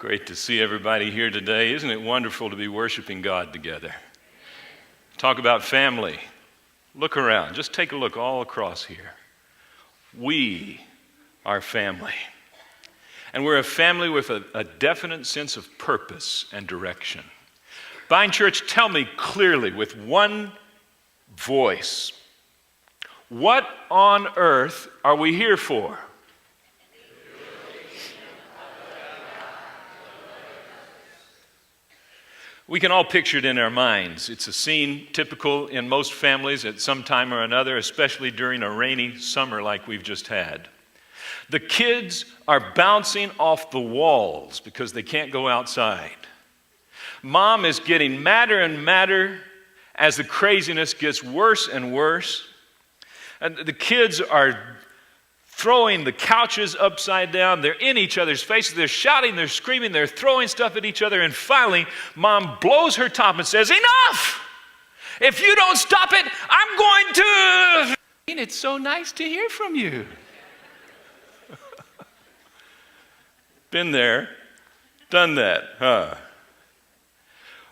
Great to see everybody here today. Isn't it wonderful to be worshiping God together? Talk about family. Look around. Just take a look all across here. We are family. And we're a family with a definite sense of purpose and direction. Vine Church, tell me clearly with one voice, what on earth are we here for? We can all picture it in our minds. It's a scene typical in most families at some time or another, especially during a rainy summer like we've just had. The kids are bouncing off the walls because they can't go outside. Mom is getting madder and madder as the craziness gets worse and worse. And the kids are throwing the couches upside down. They're in each other's faces. They're shouting, they're screaming, they're throwing stuff at each other. And finally, Mom blows her top and says, "Enough! If you don't stop it, I'm going to..." It's so nice to hear from you. Been there, done that, huh?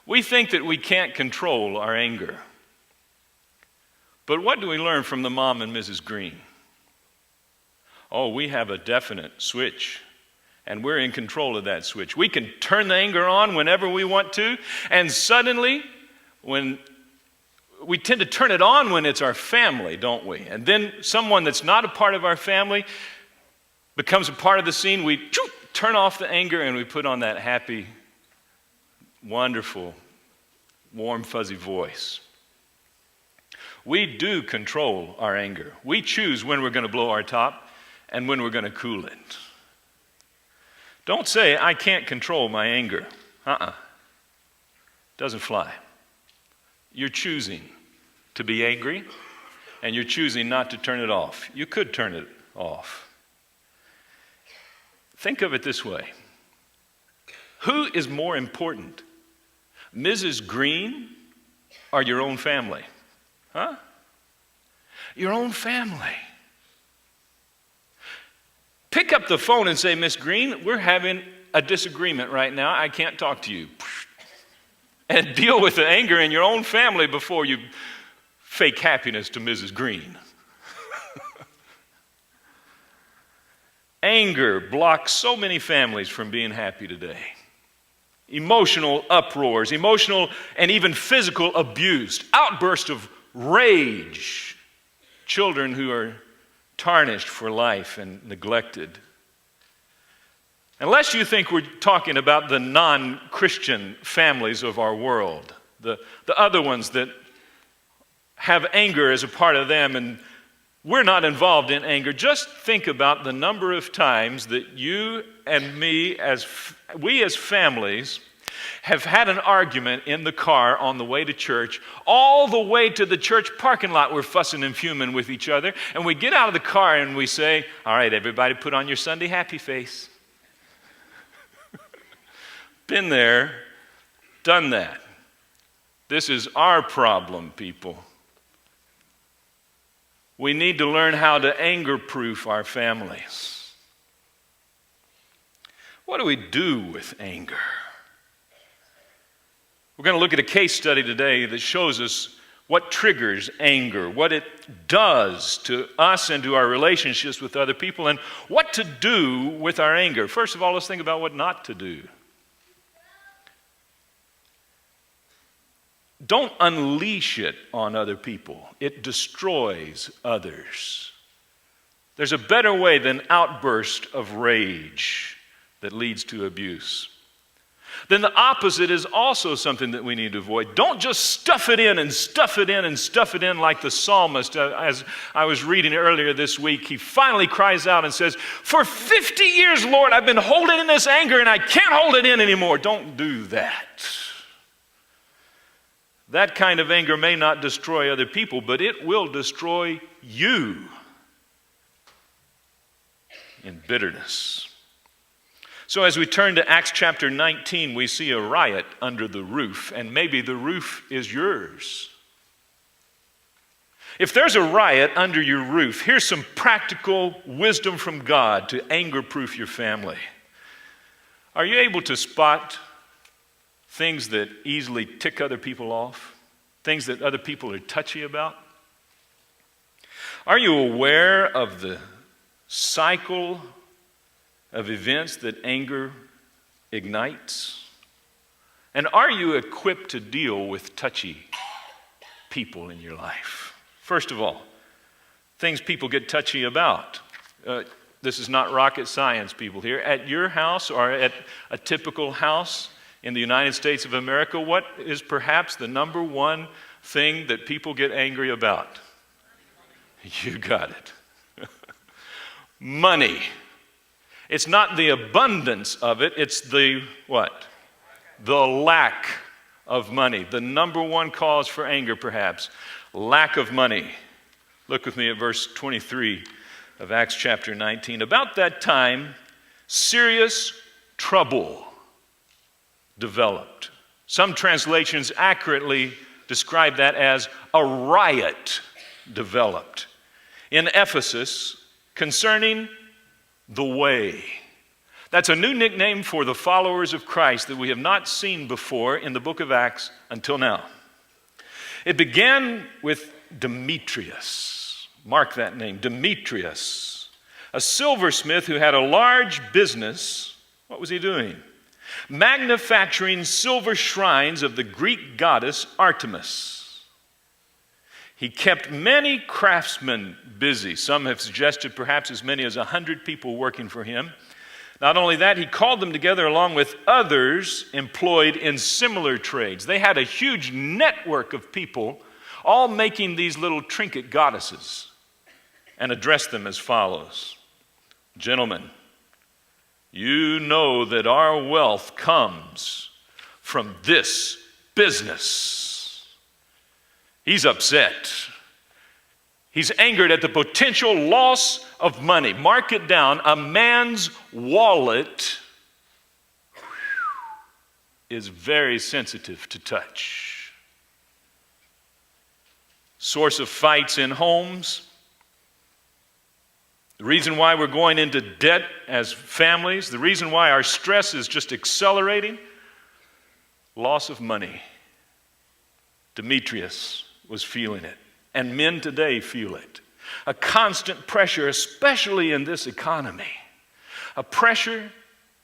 We think that we can't control our anger. But what do we learn from the mom and Mrs. Green? Oh, we have a definite switch, and we're in control of that switch. We can turn the anger on whenever we want to, and suddenly, when we tend to turn it on when it's our family, don't we? And then someone that's not a part of our family becomes a part of the scene. We turn off the anger, and we put on that happy, wonderful, warm, fuzzy voice. We do control our anger. We choose when we're going to blow our top and when we're going to cool it. Don't say, "I can't control my anger." Doesn't fly. You're choosing to be angry, and you're choosing not to turn it off. You could turn it off. Think of it this way. Who is more important, Mrs. Green or your own family? Your own family. Pick up the phone and say, "Miss Green, we're having a disagreement right now. I can't talk to you." And deal with the anger in your own family before you fake happiness to Mrs. Green. Anger blocks so many families from being happy today. Emotional uproars, emotional and even physical abuse, outbursts of rage, children who are tarnished for life and neglected. Unless you think we're talking about the non-Christian families of our world, the other ones that have anger as a part of them, and we're not involved in anger, just think about the number of times that you and me, we as families, have had an argument in the car on the way to church. All the way to the church parking lot, we're fussing and fuming with each other. And we get out of the car and we say, "All right, everybody put on your Sunday happy face." Been there, done that. This is our problem, people. We need to learn how to anger-proof our families. What do we do with anger? We're going to look at a case study today that shows us what triggers anger, what it does to us and to our relationships with other people, and what to do with our anger. First of all, let's think about what not to do. Don't unleash it on other people. It destroys others. There's a better way than outburst of rage that leads to abuse. Then the opposite is also something that we need to avoid. Don't just stuff it in and stuff it in and stuff it in like the psalmist. As I was reading earlier this week, he finally cries out and says, "For 50 years, Lord, I've been holding in this anger and I can't hold it in anymore." Don't do that. That kind of anger may not destroy other people, but it will destroy you in bitterness. So as we turn to Acts chapter 19, we see a riot under the roof, and maybe the roof is yours. If there's a riot under your roof, here's some practical wisdom from God to anger-proof your family. Are you able to spot things that easily tick other people off? Things that other people are touchy about? Are you aware of the cycle of events that anger ignites? And are you equipped to deal with touchy people in your life? First of all, things people get touchy about. This is not rocket science, people here. At your house or at a typical house in the United States of America, what is perhaps the number one thing that people get angry about? You got it. Money. It's not the abundance of it, it's the what? The lack of money. The number one cause for anger, perhaps. Lack of money. Look with me at verse 23 of Acts chapter 19. About that time, serious trouble developed. Some translations accurately describe that as a riot developed in Ephesus concerning the way. That's a new nickname for the followers of Christ that we have not seen before in the book of Acts until now. It began with Demetrius. Mark that name, Demetrius, a silversmith who had a large business. What was he doing? Manufacturing silver shrines of the Greek goddess Artemis. He kept many craftsmen busy. Some have suggested perhaps as many as 100 people working for him. Not only that, he called them together along with others employed in similar trades. They had a huge network of people all making these little trinket goddesses and addressed them as follows. Gentlemen, you know that our wealth comes from this business. He's upset. He's angered at the potential loss of money. Mark it down. A man's wallet is very sensitive to touch. Source of fights in homes. The reason why we're going into debt as families. The reason why our stress is just accelerating. Loss of money. Demetrius was feeling it. And men today feel it. A constant pressure, especially in this economy. A pressure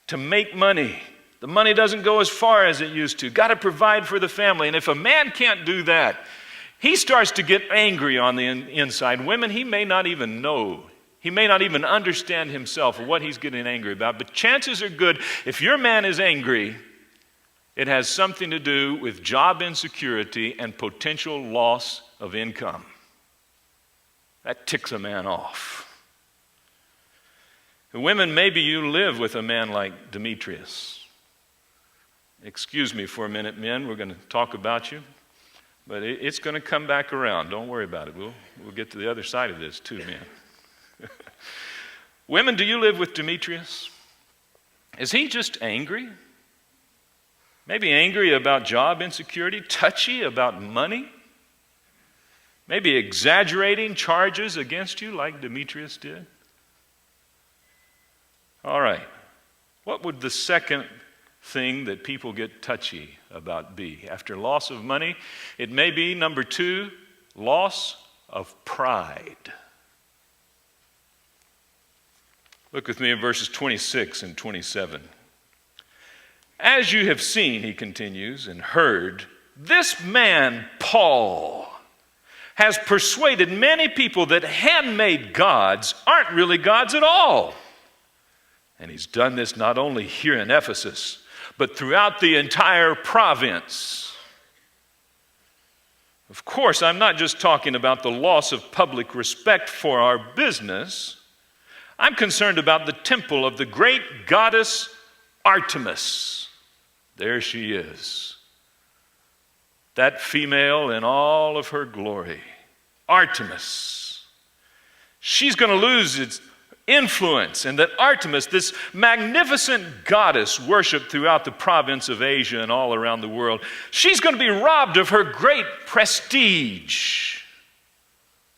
to make money. The money doesn't go as far as it used to. Got to provide for the family. And if a man can't do that, he starts to get angry on the inside. Women, he may not even know. He may not even understand himself or what he's getting angry about. But chances are good, if your man is angry, it has something to do with job insecurity and potential loss of income. That ticks a man off. And women, maybe you live with a man like Demetrius. Excuse me for a minute, men. We're going to talk about you. But it's going to come back around. Don't worry about it. We'll get to the other side of this too, man. Women, do you live with Demetrius? Is he just angry? Maybe angry about job insecurity, touchy about money, maybe exaggerating charges against you like Demetrius did. All right, what would the second thing that people get touchy about be? After loss of money, it may be, number 2, loss of pride. Look with me in verses 26 and 27. As you have seen, he continues, and heard, this man, Paul, has persuaded many people that handmade gods aren't really gods at all. And he's done this not only here in Ephesus, but throughout the entire province. Of course, I'm not just talking about the loss of public respect for our business. I'm concerned about the temple of the great goddess Artemis. There she is. That female in all of her glory. Artemis. She's going to lose its influence, and that Artemis, this magnificent goddess worshipped throughout the province of Asia and all around the world, she's going to be robbed of her great prestige.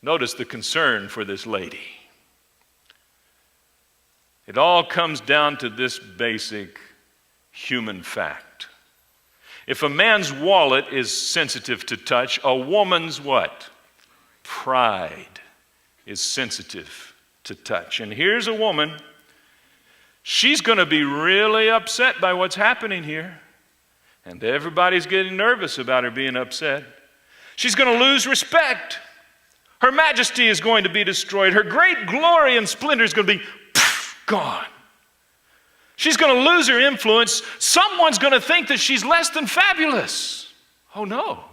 Notice the concern for this lady. It all comes down to this basic human fact. If a man's wallet is sensitive to touch, a woman's what? Pride is sensitive to touch. And here's a woman, she's going to be really upset by what's happening here. And everybody's getting nervous about her being upset. She's going to lose respect. Her majesty is going to be destroyed. Her great glory and splendor is going to be gone. She's going to lose her influence. Someone's going to think that she's less than fabulous. Oh no.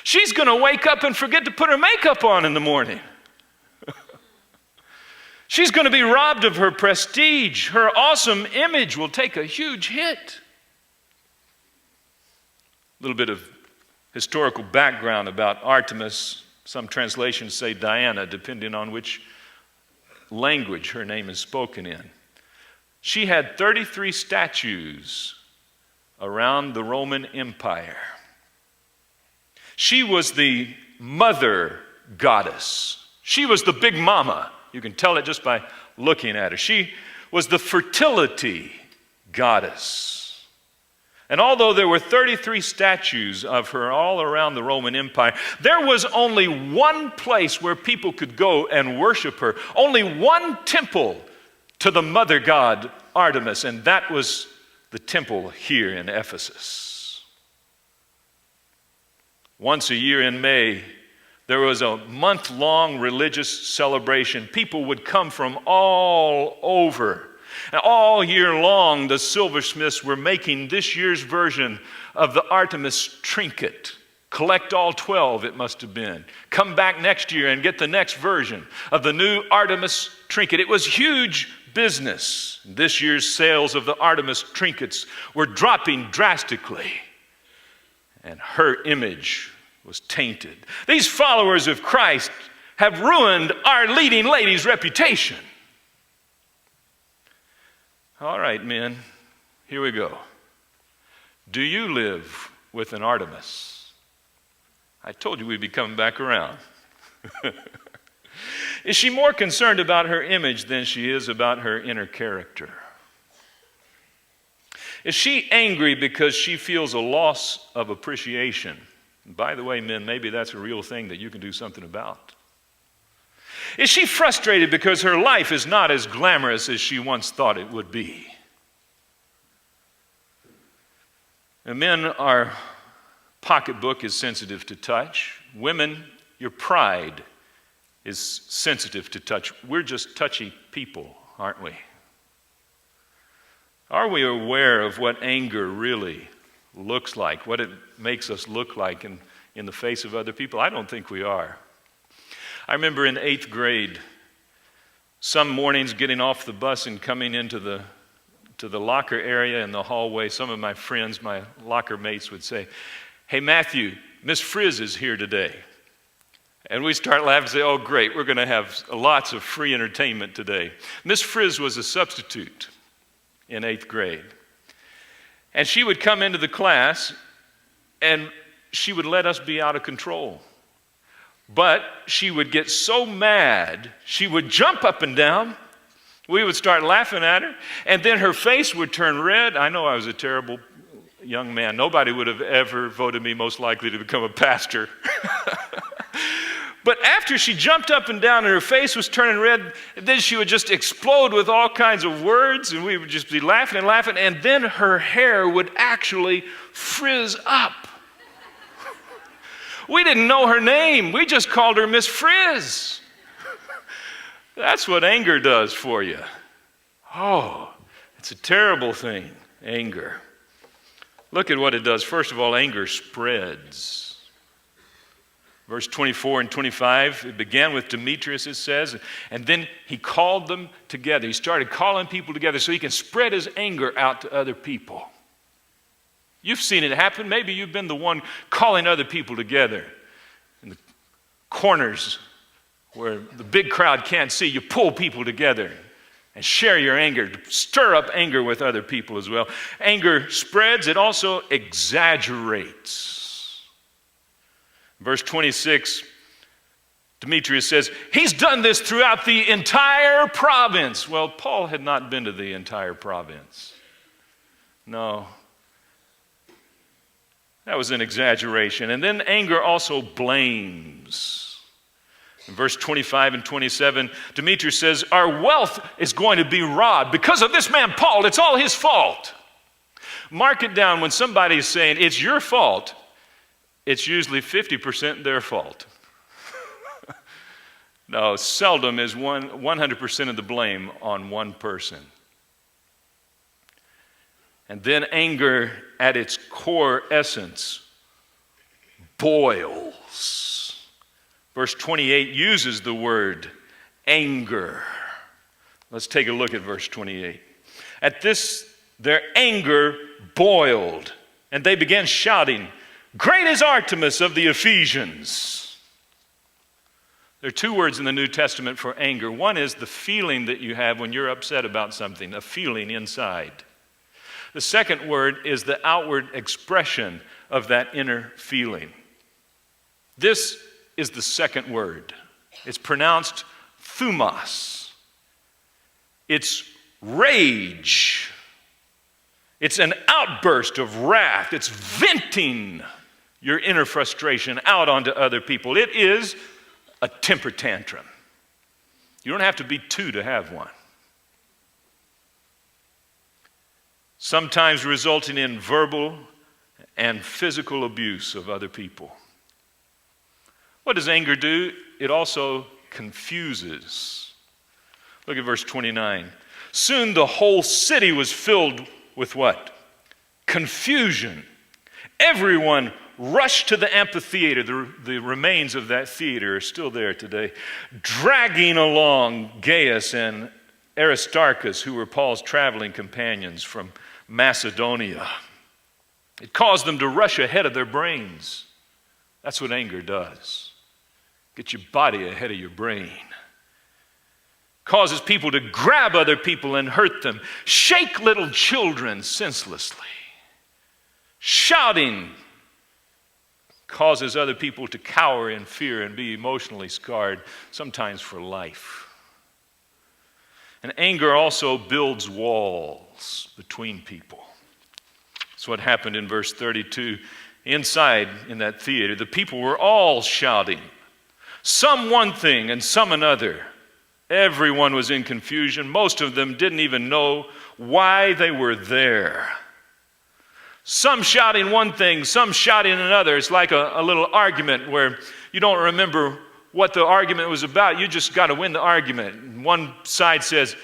She's going to wake up and forget to put her makeup on in the morning. She's going to be robbed of her prestige. Her awesome image will take a huge hit. A little bit of historical background about Artemis. Some translations say Diana, depending on which language her name is spoken in. She had 33 statues around the Roman Empire. She was the mother goddess. She was the big mama. You can tell it just by looking at her. She was the fertility goddess. And although there were 33 statues of her all around the Roman Empire, there was only one place where people could go and worship her. Only one temple to the mother god Artemis, and that was the temple here in Ephesus. Once a year in May, there was a month-long religious celebration. People would come from all over. And all year long, the silversmiths were making this year's version of the Artemis trinket. Collect all 12, it must have been. Come back next year and get the next version of the new Artemis trinket. It was huge business. This year's sales of the Artemis trinkets were dropping drastically, and her image was tainted. These followers of Christ have ruined our leading lady's reputation. All right, men, here we go. Do you live with an Artemis? I told you we'd be coming back around. Is she more concerned about her image than she is about her inner character? Is she angry because she feels a loss of appreciation? And by the way, men, maybe that's a real thing that you can do something about. Is she frustrated because her life is not as glamorous as she once thought it would be? And men, our pocketbook is sensitive to touch. Women, your pride is sensitive to touch. We're just touchy people, aren't we? Are we aware of what anger really looks like, what it makes us look like in the face of other people? I don't think we are. I remember in 8th grade, some mornings getting off the bus and coming into the locker area in the hallway, some of my friends, my locker mates would say, "Hey Matthew, Miss Frizz is here today." And we start laughing and say, "Oh great, we're going to have lots of free entertainment today." Miss Frizz was a substitute in 8th grade. And she would come into the class and she would let us be out of control. But she would get so mad, she would jump up and down. We would start laughing at her, and then her face would turn red. I know I was a terrible young man. Nobody would have ever voted me most likely to become a pastor. But after she jumped up and down and her face was turning red, then she would just explode with all kinds of words, and we would just be laughing and laughing, and then her hair would actually frizz up. We didn't know her name. We just called her Miss Frizz. That's what anger does for you. Oh, it's a terrible thing, anger. Look at what it does. First of all, anger spreads. Verse 24 and 25, it began with Demetrius, it says, and then he called them together. He started calling people together so he can spread his anger out to other people. You've seen it happen. Maybe you've been the one calling other people together in the corners where the big crowd can't see. You pull people together and share your anger, stir up anger with other people as well. Anger spreads, it also exaggerates. Verse 26, Demetrius says, he's done this throughout the entire province. Well, Paul had not been to the entire province. No. That was an exaggeration. And then anger also blames. In verse 25 and 27, Demetrius says, our wealth is going to be robbed. Because of this man, Paul, it's all his fault. Mark it down when somebody is saying, it's your fault, it's usually 50% their fault. No, seldom is 100% of the blame on one person. And then anger at its core essence boils. Verse 28 uses the word anger. Let's take a look at verse 28. At this, their anger boiled, and they began shouting, "Great is Artemis of the Ephesians." There are two words in the New Testament for anger. One is the feeling that you have when you're upset about something, a feeling inside. The second word is the outward expression of that inner feeling. This is the second word. It's pronounced thumos. It's rage. It's an outburst of wrath. It's venting your inner frustration out onto other people. It is a temper tantrum. You don't have to be two to have one. Sometimes resulting in verbal and physical abuse of other people. What does anger do? It also confuses. Look at verse 29. Soon the whole city was filled with what? Confusion. Everyone rushed to the amphitheater. The remains of that theater are still there today, dragging along Gaius and Aristarchus, who were Paul's traveling companions from Macedonia. It caused them to rush ahead of their brains. That's what anger does. Get your body ahead of your brain. Causes people to grab other people and hurt them. Shake little children senselessly. Shouting causes other people to cower in fear and be emotionally scarred, sometimes for life. And anger also builds walls between people. That's what happened in verse 32. Inside in that theater, the people were all shouting, some one thing and some another. Everyone was in confusion. Most of them didn't even know why they were there. Some shouting one thing, some shouting another. It's like a little argument where you don't remember what the argument was about. You just got to win the argument. One side says,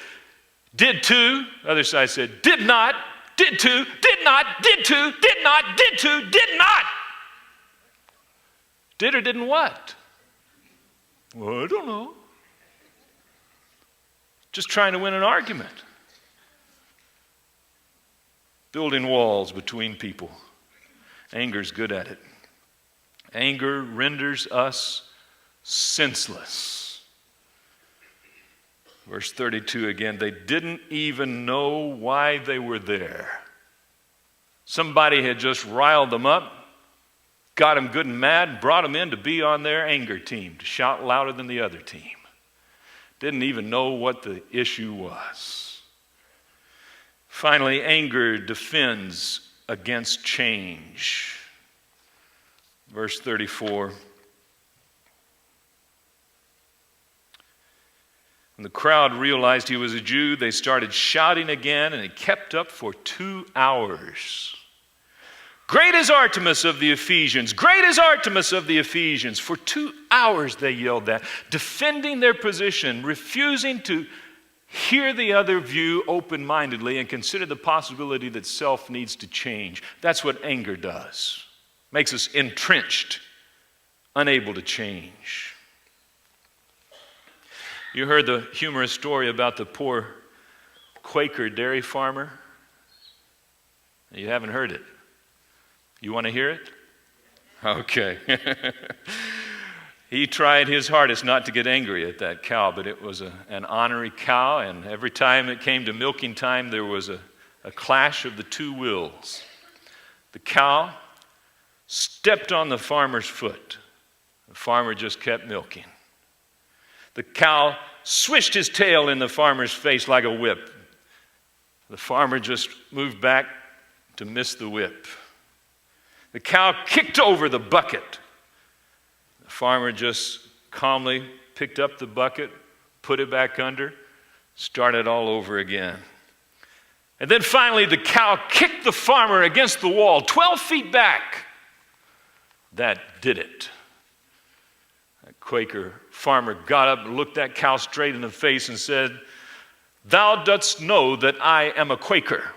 did to. The other side said, did not, did to, did not, did to, did not, did to, did not. Did or didn't what? Well, I don't know. Just trying to win an argument. Building walls between people. Anger's good at it. Anger renders us senseless. Verse 32 again, they didn't even know why they were there. Somebody had just riled them up, got them good and mad, brought them in to be on their anger team, to shout louder than the other team. Didn't even know what the issue was. Finally, anger defends against change. Verse 34. When the crowd realized he was a Jew, they started shouting again, and it kept up for 2 hours. Great is Artemis of the Ephesians! Great is Artemis of the Ephesians! For 2 hours they yelled that, defending their position, refusing to hear the other view open-mindedly and consider the possibility that self needs to change. That's what anger does. Makes us entrenched, unable to change. You heard the humorous story about the poor Quaker dairy farmer? You haven't heard it. You want to hear it? Okay. He tried his hardest not to get angry at that cow, but it was an ornery cow, and every time it came to milking time, there was a clash of the two wills. The cow stepped on the farmer's foot. The farmer just kept milking. The cow swished his tail in the farmer's face like a whip. The farmer just moved back to miss the whip. The cow kicked over the bucket. The farmer just calmly picked up the bucket, put it back under, started all over again. And then finally the cow kicked the farmer against the wall, 12 feet back. That did it. That Quaker farmer got up and looked that cow straight in the face and said, "Thou dost know that I am a Quaker.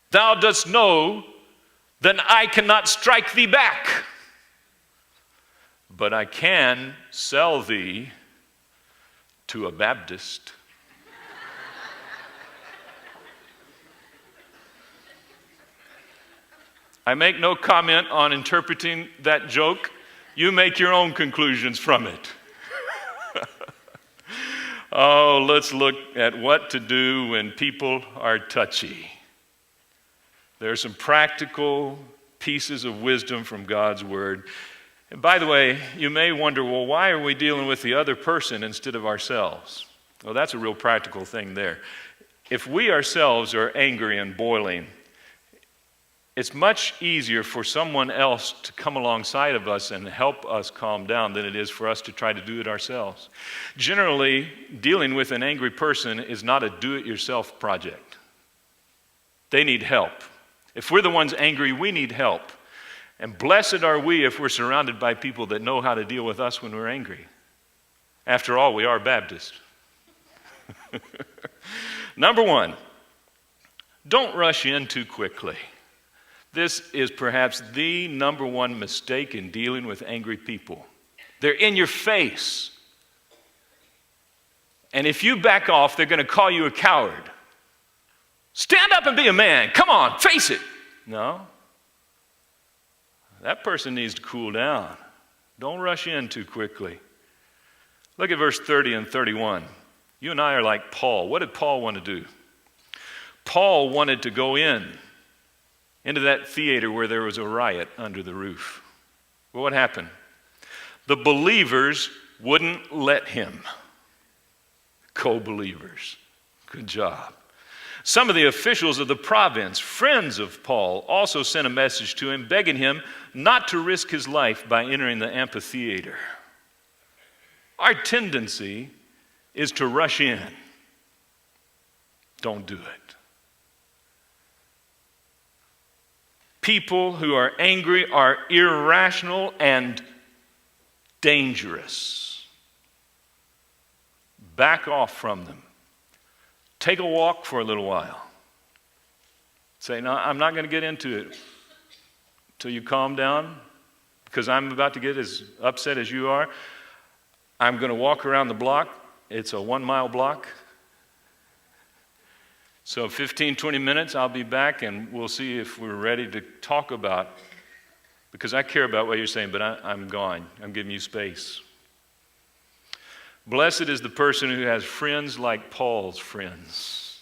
Thou dost know that I cannot strike thee back. But I can sell thee to a Baptist." I make no comment on interpreting that joke. You make your own conclusions from it. Oh, let's look at what to do when people are touchy. There are some practical pieces of wisdom from God's Word. And by the way, you may wonder, well, why are we dealing with the other person instead of ourselves? Well, that's a real practical thing there. If we ourselves are angry and boiling, it's much easier for someone else to come alongside of us and help us calm down than it is for us to try to do it ourselves. Generally, dealing with an angry person is not a do-it-yourself project. They need help. If we're the ones angry, we need help. And blessed are we if we're surrounded by people that know how to deal with us when we're angry. After all, we are Baptists. Number one, don't rush in too quickly. This is perhaps the number one mistake in dealing with angry people. They're in your face. And if you back off, they're going to call you a coward. Stand up and be a man. Come on, face it. No. That person needs to cool down. Don't rush in too quickly. Look at verse 30 and 31. You and I are like Paul. What did Paul want to do? Paul wanted to go into that theater where there was a riot under the roof. Well, what happened? The believers wouldn't let him. Co-believers. Good job. Some of the officials of the province, friends of Paul, also sent a message to him begging him not to risk his life by entering the amphitheater. Our tendency is to rush in. Don't do it. People who are angry are irrational and dangerous. Back off from them. Take a walk for a little while. Say, no, I'm not going to get into it till you calm down because I'm about to get as upset as you are. I'm going to walk around the block. It's a 1-mile block. So 15, 20 minutes, I'll be back and we'll see if we're ready to talk about, because I care about what you're saying, but I'm gone. I'm giving you space. Blessed is the person who has friends like Paul's friends,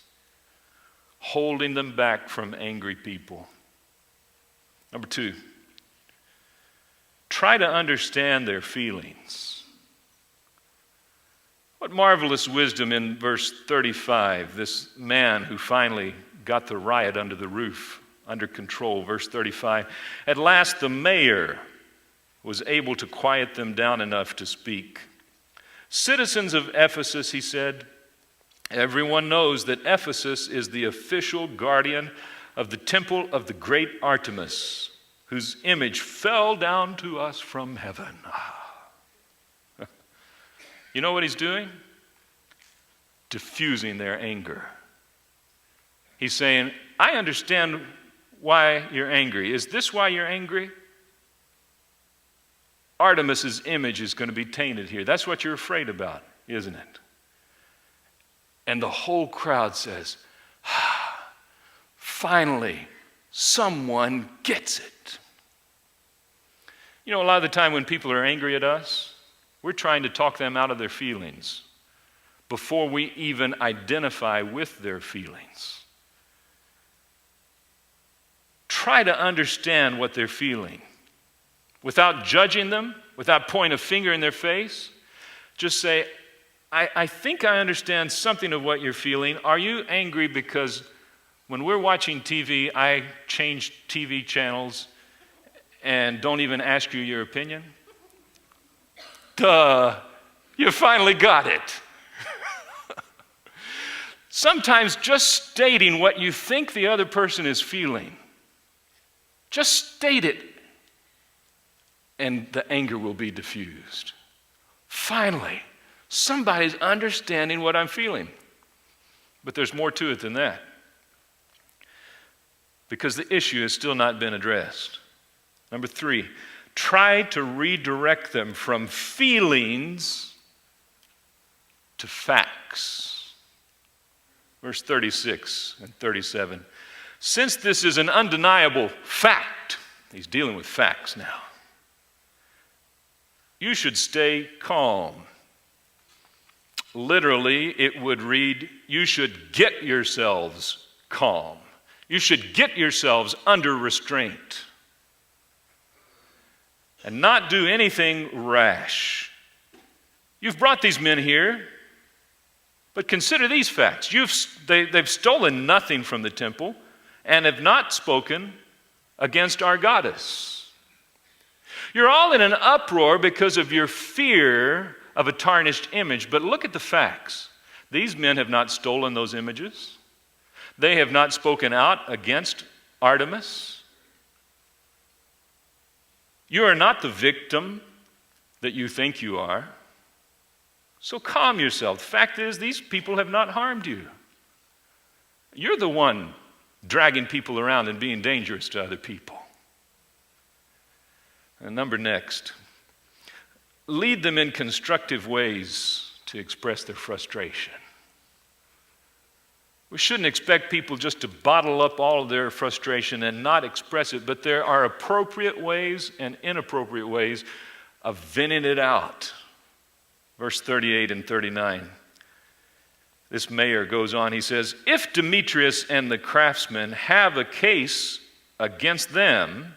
holding them back from angry people. Number 2, try to understand their feelings. What marvelous wisdom in verse 35, this man who finally got the riot under the roof, under control. Verse 35, at last the mayor was able to quiet them down enough to speak. Citizens of Ephesus, he said, everyone knows that Ephesus is the official guardian of the temple of the great Artemis, whose image fell down to us from heaven. You know what he's doing? Diffusing their anger. He's saying, I understand why you're angry. Is this why you're angry? Artemis's image is going to be tainted here. That's what you're afraid about, isn't it? And the whole crowd says, finally, someone gets it. You know, a lot of the time when people are angry at us, we're trying to talk them out of their feelings before we even identify with their feelings. Try to understand what they're feeling. Without judging them, without pointing a finger in their face, just say, I think I understand something of what you're feeling. Are you angry because When we're watching TV, I change TV channels and don't even ask you your opinion. Duh, you finally got it. Sometimes just stating what you think the other person is feeling, just state it, and the anger will be diffused. Finally, somebody's understanding what I'm feeling. But there's more to it than that, because the issue has still not been addressed. Number 3, try to redirect them from feelings to facts. Verse 36 and 37. Since this is an undeniable fact, he's dealing with facts now, you should stay calm. Literally, it would read, you should get yourselves calm. You should get yourselves under restraint and not do anything rash. You've brought these men here, but consider these facts. They've stolen nothing from the temple and have not spoken against our goddess. You're all in an uproar because of your fear of a tarnished image, but look at the facts. These men have not stolen those images. They have not spoken out against Artemis. You are not the victim that you think you are. So calm yourself. The fact is, these people have not harmed you. You're the one dragging people around and being dangerous to other people. And number next, lead them in constructive ways to express their frustration. We shouldn't expect people just to bottle up all of their frustration and not express it, but there are appropriate ways and inappropriate ways of venting it out. Verse 38 and 39. This mayor goes on, he says, if Demetrius and the craftsmen have a case against them,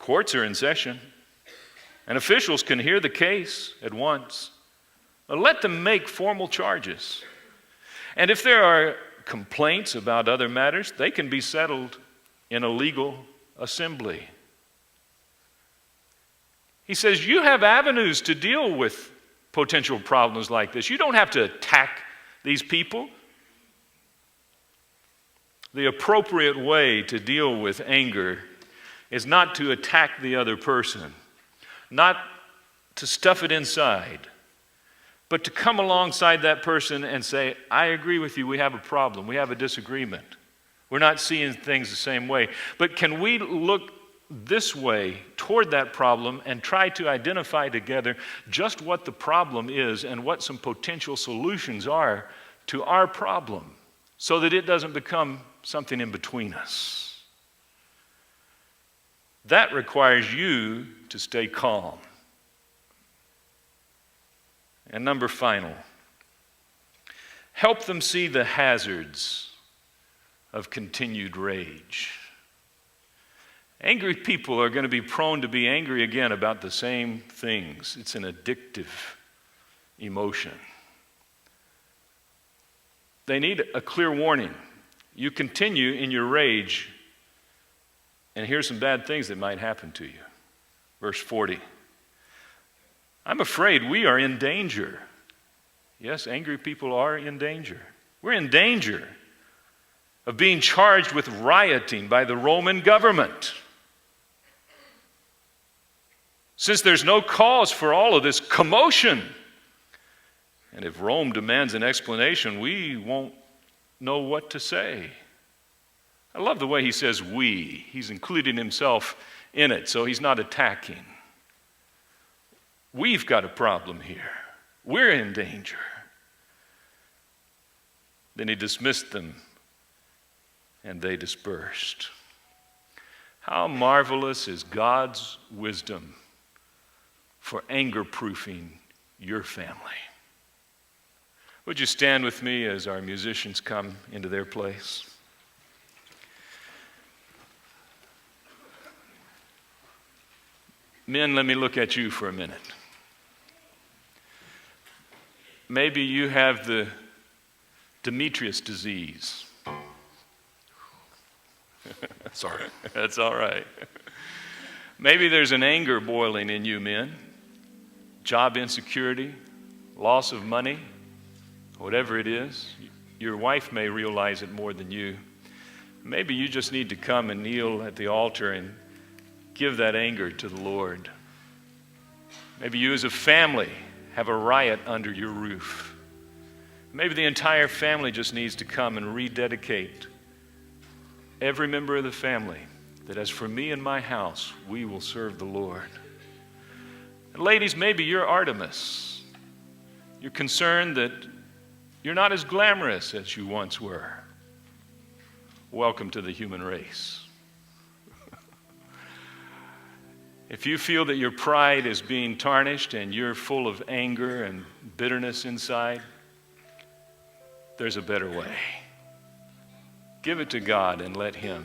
courts are in session, and officials can hear the case at once. Let them make formal charges. And if there are complaints about other matters, they can be settled in a legal assembly. He says, you have avenues to deal with potential problems like this. You don't have to attack these people. The appropriate way to deal with anger is not to attack the other person, not to stuff it inside, but to come alongside that person and say, I agree with you, we have a problem, we have a disagreement. We're not seeing things the same way. But can we look this way toward that problem and try to identify together just what the problem is and what some potential solutions are to our problem so that it doesn't become something in between us? That requires you to stay calm. And number final, help them see the hazards of continued rage. Angry people are going to be prone to be angry again about the same things. It's an addictive emotion. They need a clear warning. You continue in your rage, and here's some bad things that might happen to you. Verse 40. I'm afraid we are in danger. Yes, angry people are in danger. We're in danger of being charged with rioting by the Roman government. Since there's no cause for all of this commotion, and if Rome demands an explanation, we won't know what to say. I love the way he says we. He's including himself in it, so he's not attacking. We've got a problem here. We're in danger. Then he dismissed them, and they dispersed. How marvelous is God's wisdom for anger-proofing your family. Would you stand with me as our musicians come into their place? Men, let me look at you for a minute. Maybe you have the Demetrius disease. Sorry. That's all right. Maybe there's an anger boiling in you, men. Job insecurity, loss of money, whatever it is. Your wife may realize it more than you. Maybe you just need to come and kneel at the altar and give that anger to the Lord. Maybe you as a family have a riot under your roof. Maybe the entire family just needs to come and rededicate every member of the family that as for me and my house, we will serve the Lord. And ladies, maybe you're Artemis. You're concerned that you're not as glamorous as you once were. Welcome to the human race. If you feel that your pride is being tarnished and you're full of anger and bitterness inside, there's a better way. Give it to God and let Him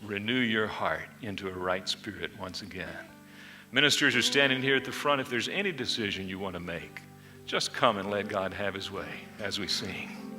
renew your heart into a right spirit once again. Ministers are standing here at the front. If there's any decision you want to make, just come and let God have His way as we sing.